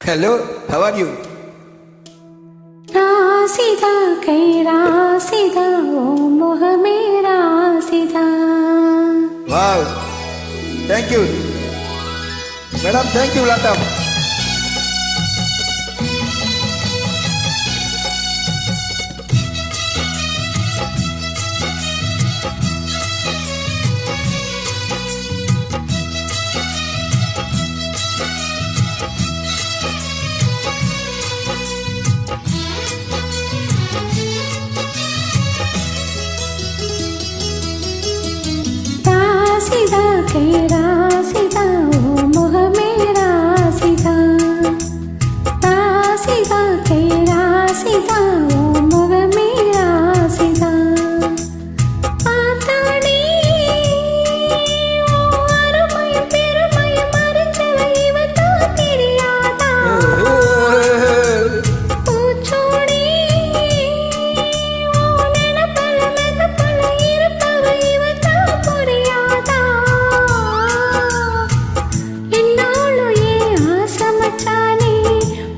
Hello, how are you? ராசிதா கை ராசிதா ஓ முகமே ராசிதா. Wow, thank you. Madam, thank you, Latam. ராசிதா கை ராசிதா ஓ முகமே ராசிதா. ராசிதா கை ராசிதா ஓ முகமே ராசிதா. ஆத்தாடி ஓ அருமையும் பெருமையும் அறிஞ்சவ இவதான் தெரியாதா. பூச்சோடி ஓ நினைப்பல மெதப்பல இருப்பவ இவதான் புரியாதா. என்னாலும் ஏன் ஆசமச்சானே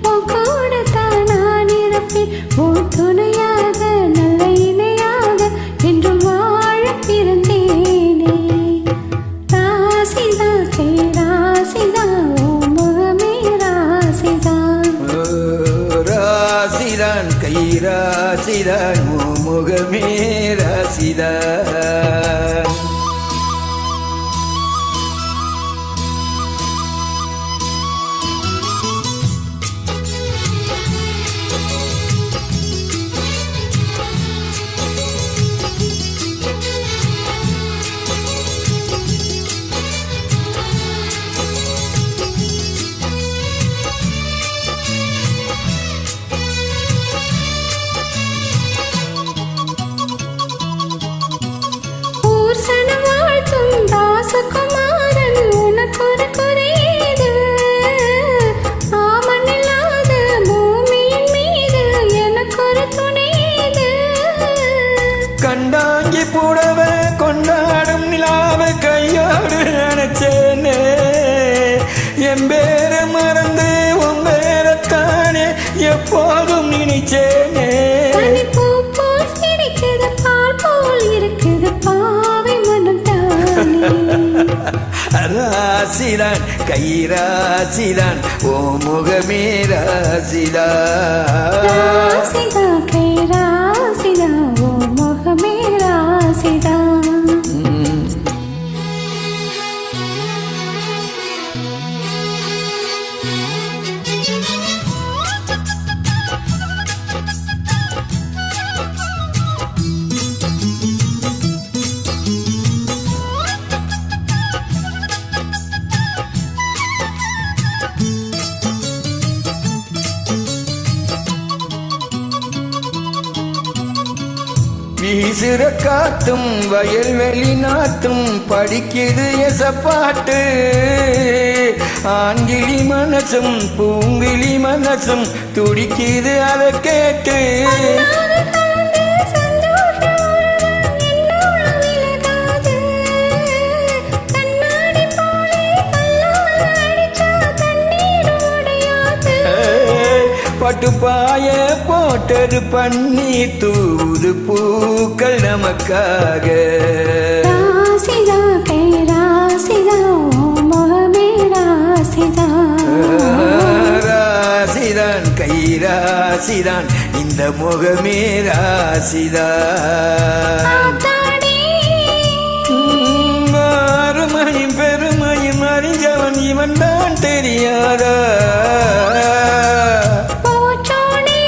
உன் கூடத்தான் நான் இருப்பேன். உன் துணையாக நல்ல இணையாக என்றும் வாழ பிறந்தேனே. ராசிதா கை ராசிதா ஓ முகமே ராசிதா. ராசிதான் கை ராசிதான் உன் முகமே ராசிதான். ஊர் சனம் வாழ்த்தும் ராசகுமாரன் உனக்கொரு குறையீடு. ஆமனில்லாத பூமியின் மீது எனக்கொரு துணையீடு. கண்டாங்கி புடவ கொண்டாடும் நிலாவ கையோடு நினைச்சேனே. என் பேர மறந்து உன் பேரத்தானே எப்போதும் நினைச்சேனே. பனிப்பூ போல் சிரிக்குது பால் போல் இருக்குது பாவை மனம் தானே. ராசிதான் கை ராசிதான் ஓ முகமே ராசிதான். ராசிதா கை ராசிதா ஓ முகமே ராசிதா. வீசுற காத்தும் வயல்வெளி நாத்தும் படிக்குது எசப்பாட்டு. ஆண்கிளி மனசும் பூங்கிளி மனசும் துடிக்குது அதை கேட்டு. பட்டுப்பாய போட்டது பன்னீர் தூது பூக்கள் நமக்காக. ராசிதா கை ராசிதா ஓ முகமே ராசிதா. ராசிதான் கை ராசிதான் இந்த முகமே ராசிதான். ஆத்தாடி அருமையும் பெருமையும் அறிஞ்சவன் இவன் தான் தெரியாதா. பூச்சோடி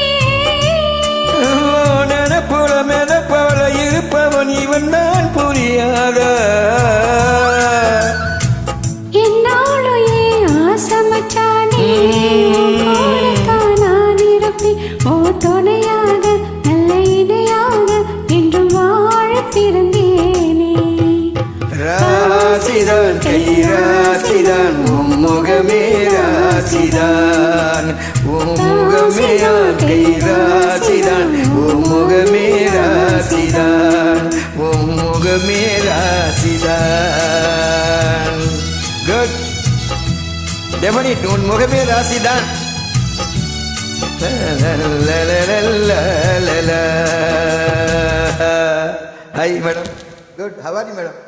நினைப்புல மெதப்பவள இருப்பவன் இவன் தான் புரியாதா. என்னாலும் ஏன் ஆசமச்சானே உன் கூடத்தான் நான் இருப்பேன். ஓ துணையாக நல்ல இணையாக என்றும் வாழ பிறந்தேனே. ராசிதான் கை ராசிதான் உன் முகமே ராசிதான். உன் முகமே கை ராசிதான் உன் முகமே ராசிதான். உன் முகமே ராசிதான். குட். டெஃபனிட் உன் முகமே ராசிதான். Hi, madam. Good. How are you, madam?